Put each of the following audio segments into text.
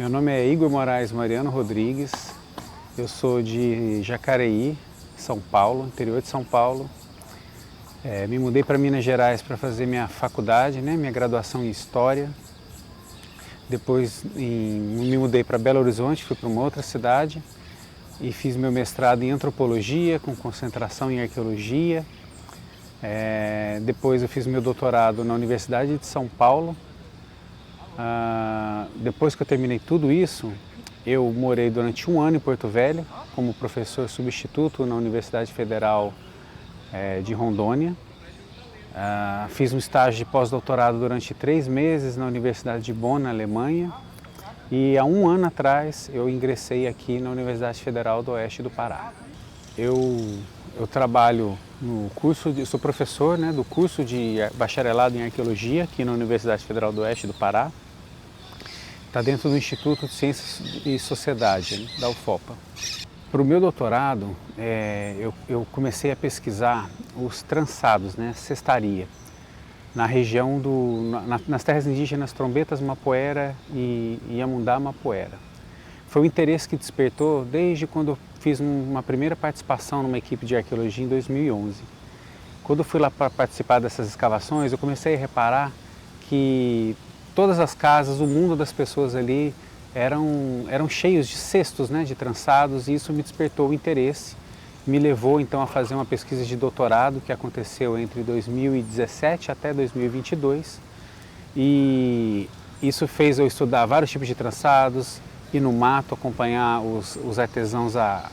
Meu nome é Igor Moraes Mariano Rodrigues, eu sou de Jacareí, São Paulo, interior de São Paulo. Me mudei para Minas Gerais para fazer minha faculdade, minha graduação em História. Depois me mudei para Belo Horizonte, fui para uma outra cidade e fiz meu mestrado em Antropologia, com concentração em Arqueologia. Depois eu fiz meu doutorado na Universidade de São Paulo. Depois que eu terminei tudo isso, eu morei durante um ano em Porto Velho como professor substituto na Universidade Federal de Rondônia. Fiz um estágio de pós-doutorado durante 3 meses na Universidade de Bonn, na Alemanha. E há um ano atrás eu ingressei aqui na Universidade Federal do Oeste do Pará. Eu trabalho no curso, sou professor do curso de bacharelado em Arqueologia aqui na Universidade Federal do Oeste do Pará. Está dentro do Instituto de Ciências e Sociedade, da UFOPA. Para o meu doutorado, eu comecei a pesquisar os trançados, cestaria, na região nas terras indígenas Trombetas Mapoera e Iamundá Mapoera. Foi um interesse que despertou desde quando eu fiz uma primeira participação numa equipe de arqueologia em 2011. Quando eu fui lá para participar dessas escavações, eu comecei a reparar que todas as casas, o mundo das pessoas ali eram cheios de cestos, de trançados, e isso me despertou o interesse. Me levou então a fazer uma pesquisa de doutorado que aconteceu entre 2017 até 2022. E isso fez eu estudar vários tipos de trançados, ir no mato, acompanhar os artesãos a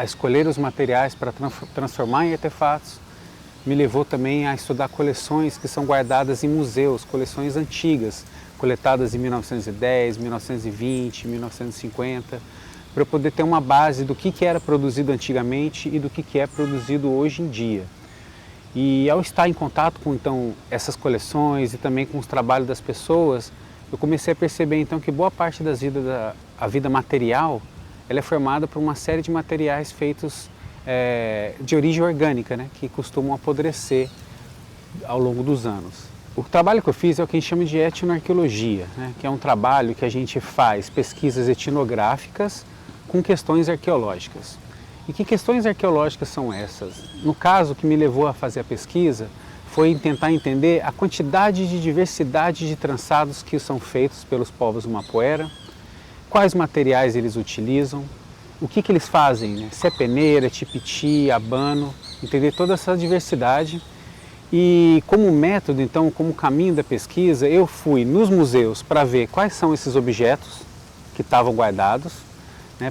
escolher os materiais para transformar em artefatos. Me levou também a estudar coleções que são guardadas em museus, coleções antigas, coletadas em 1910, 1920, 1950, para eu poder ter uma base do que era produzido antigamente e do que é produzido hoje em dia. E ao estar em contato com então essas coleções e também com os trabalhos das pessoas, eu comecei a perceber então que boa parte a vida material ela é formada por uma série de materiais feitos de origem orgânica, que costumam apodrecer ao longo dos anos. O trabalho que eu fiz é o que a gente chama de etnoarqueologia, que é um trabalho que a gente faz pesquisas etnográficas com questões arqueológicas. E que questões arqueológicas são essas? No caso que me levou a fazer a pesquisa foi tentar entender a quantidade de diversidade de trançados que são feitos pelos povos Mapoera, quais materiais eles utilizam, o que eles fazem, se é peneira, tipiti, abano, entender toda essa diversidade. E como método, então, como caminho da pesquisa, eu fui nos museus para ver quais são esses objetos que estavam guardados,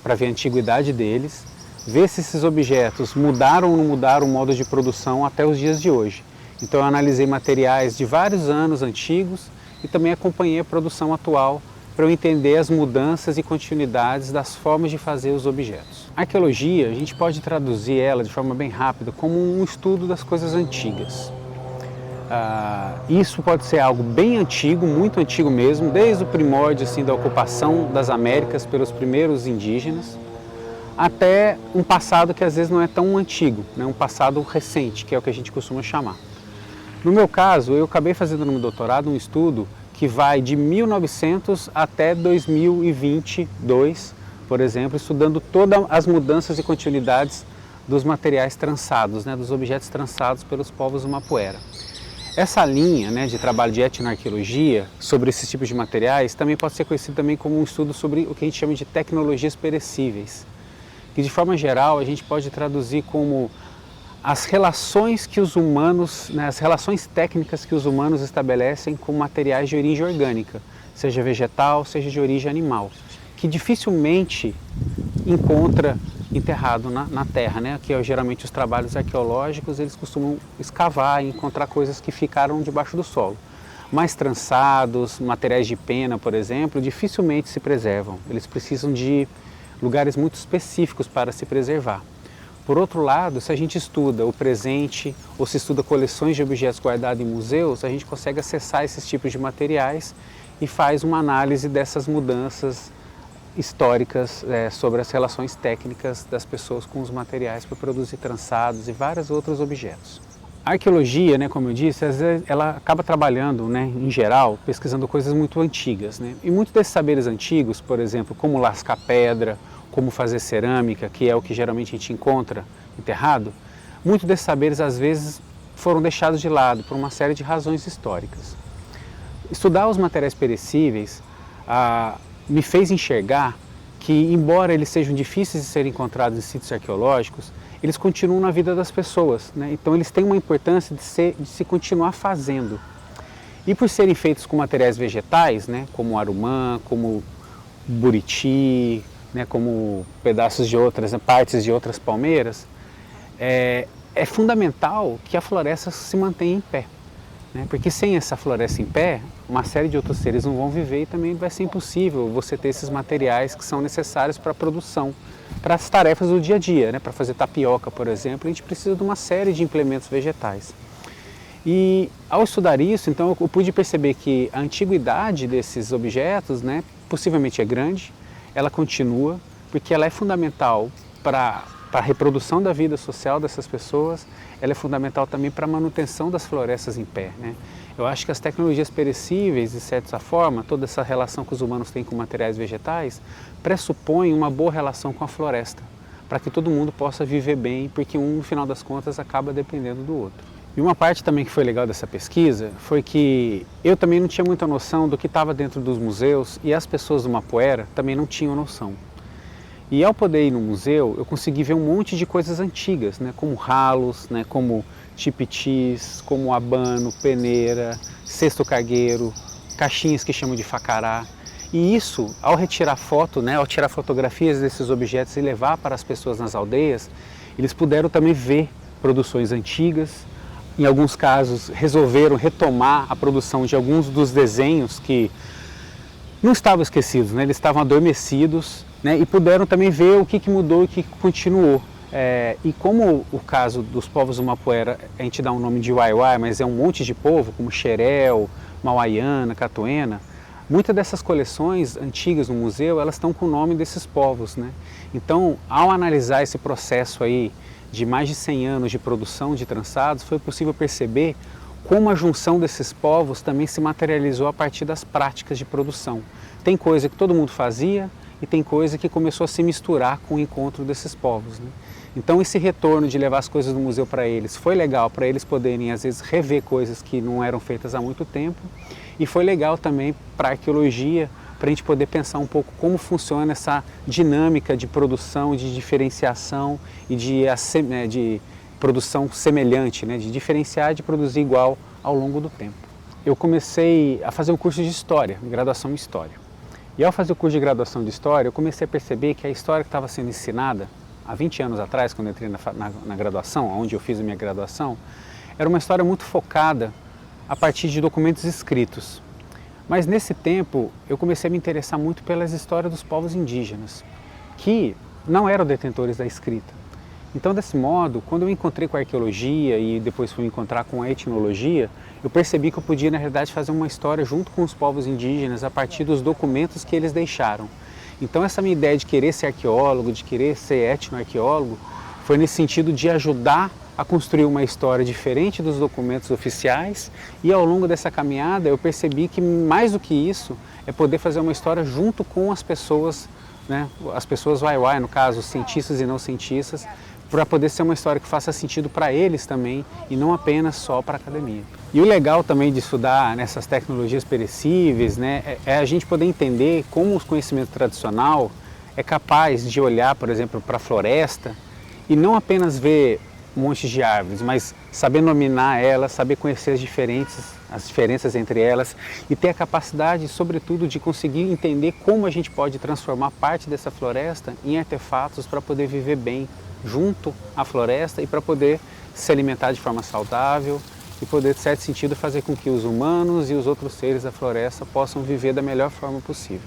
para ver a antiguidade deles, ver se esses objetos mudaram ou não mudaram o modo de produção até os dias de hoje. Então eu analisei materiais de vários anos antigos e também acompanhei a produção atual para eu entender as mudanças e continuidades das formas de fazer os objetos. A arqueologia, a gente pode traduzir ela de forma bem rápida como um estudo das coisas antigas. Isso pode ser algo bem antigo, muito antigo mesmo, desde o primórdio da ocupação das Américas pelos primeiros indígenas, até um passado que às vezes não é tão antigo, um passado recente, que é o que a gente costuma chamar. No meu caso, eu acabei fazendo no meu doutorado um estudo que vai de 1900 até 2022, por exemplo, estudando todas as mudanças e continuidades dos materiais trançados, dos objetos trançados pelos povos Mapoera. Essa linha de trabalho de etnoarqueologia sobre esses tipos de materiais também pode ser conhecido também como um estudo sobre o que a gente chama de tecnologias perecíveis, que de forma geral a gente pode traduzir como as relações que os humanos, as relações técnicas que os humanos estabelecem com materiais de origem orgânica, seja vegetal, seja de origem animal, que dificilmente encontra enterrado na terra, que geralmente os trabalhos arqueológicos eles costumam escavar e encontrar coisas que ficaram debaixo do solo. Mas trançados, materiais de pena, por exemplo, dificilmente se preservam. Eles precisam de lugares muito específicos para se preservar. Por outro lado, se a gente estuda o presente ou se estuda coleções de objetos guardados em museus, a gente consegue acessar esses tipos de materiais e faz uma análise dessas mudanças históricas sobre as relações técnicas das pessoas com os materiais para produzir trançados e vários outros objetos. A arqueologia, né, como eu disse, às vezes ela acaba trabalhando, né, em geral, pesquisando coisas muito antigas, né? E muitos desses saberes antigos, por exemplo, como lascar pedra, como fazer cerâmica, que é o que geralmente a gente encontra enterrado, muitos desses saberes às vezes foram deixados de lado por uma série de razões históricas. Estudar os materiais perecíveis me fez enxergar que, embora eles sejam difíceis de serem encontrados em sítios arqueológicos, eles continuam na vida das pessoas, né? Então eles têm uma importância de se continuar fazendo. E por serem feitos com materiais vegetais, né, como arumã, como buriti, né, como pedaços de outras, partes de outras palmeiras, é fundamental que a floresta se mantenha em pé, né? Porque sem essa floresta em pé, uma série de outros seres não vão viver e também vai ser impossível você ter esses materiais que são necessários para a produção, para as tarefas do dia a dia, né? Para fazer tapioca, por exemplo, a gente precisa de uma série de implementos vegetais. E ao estudar isso, então eu pude perceber que a antiguidade desses objetos, né, possivelmente é grande, ela continua, porque ela é fundamental para a reprodução da vida social dessas pessoas, ela é fundamental também para a manutenção das florestas em pé, né? Eu acho que as tecnologias perecíveis, de certa forma, toda essa relação que os humanos têm com materiais vegetais, pressupõe uma boa relação com a floresta, para que todo mundo possa viver bem, porque um, no final das contas, acaba dependendo do outro. E uma parte também que foi legal dessa pesquisa foi que eu também não tinha muita noção do que estava dentro dos museus e as pessoas do Mapuera também não tinham noção. E ao poder ir no museu, eu consegui ver um monte de coisas antigas, né, como ralos, né, como tipitis, como abano, peneira, cesto cargueiro, caixinhas que chamam de facará. E isso, ao retirar foto, né, ao tirar fotografias desses objetos e levar para as pessoas nas aldeias, eles puderam também ver produções antigas. Em alguns casos, resolveram retomar a produção de alguns dos desenhos que não estavam esquecidos, né? Eles estavam adormecidos, né? E puderam também ver o que mudou e o que continuou. E como o caso dos povos do Mapuera, a gente dá um nome de Waiwai, mas é um monte de povo, como Xerel, Mauaiana, Catuena, muitas dessas coleções antigas no museu, elas estão com o nome desses povos, né? Então, ao analisar esse processo aí de mais de 100 anos de produção de trançados, foi possível perceber como a junção desses povos também se materializou a partir das práticas de produção. Tem coisa que todo mundo fazia e tem coisa que começou a se misturar com o encontro desses povos, né? Então esse retorno de levar as coisas do museu para eles foi legal, para eles poderem às vezes rever coisas que não eram feitas há muito tempo, e foi legal também para a arqueologia, para a gente poder pensar um pouco como funciona essa dinâmica de produção, de diferenciação e de produção semelhante, né? De diferenciar e de produzir igual ao longo do tempo. Eu comecei a fazer um curso de História, graduação em História. E ao fazer o curso de graduação de História, eu comecei a perceber que a história que estava sendo ensinada há 20 anos atrás, quando eu entrei na graduação, onde eu fiz a minha graduação, era uma história muito focada a partir de documentos escritos. Mas nesse tempo eu comecei a me interessar muito pelas histórias dos povos indígenas, que não eram detentores da escrita. Então, desse modo, quando eu me encontrei com a arqueologia e depois fui me encontrar com a etnologia, eu percebi que eu podia, na realidade, fazer uma história junto com os povos indígenas a partir dos documentos que eles deixaram. Então, essa minha ideia de querer ser arqueólogo, de querer ser etnoarqueólogo, foi nesse sentido de ajudar a construir uma história diferente dos documentos oficiais, e ao longo dessa caminhada eu percebi que mais do que isso é poder fazer uma história junto com as pessoas, né? As pessoas Waiwai, no caso, cientistas e não cientistas, para poder ser uma história que faça sentido para eles também e não apenas só para a academia. E o legal também de estudar nessas tecnologias perecíveis, né, é a gente poder entender como o conhecimento tradicional é capaz de olhar, por exemplo, para a floresta e não apenas ver montes de árvores, mas saber nominar elas, saber conhecer as diferenças entre elas e ter a capacidade, sobretudo, de conseguir entender como a gente pode transformar parte dessa floresta em artefatos para poder viver bem junto à floresta e para poder se alimentar de forma saudável e poder, de certo sentido, fazer com que os humanos e os outros seres da floresta possam viver da melhor forma possível.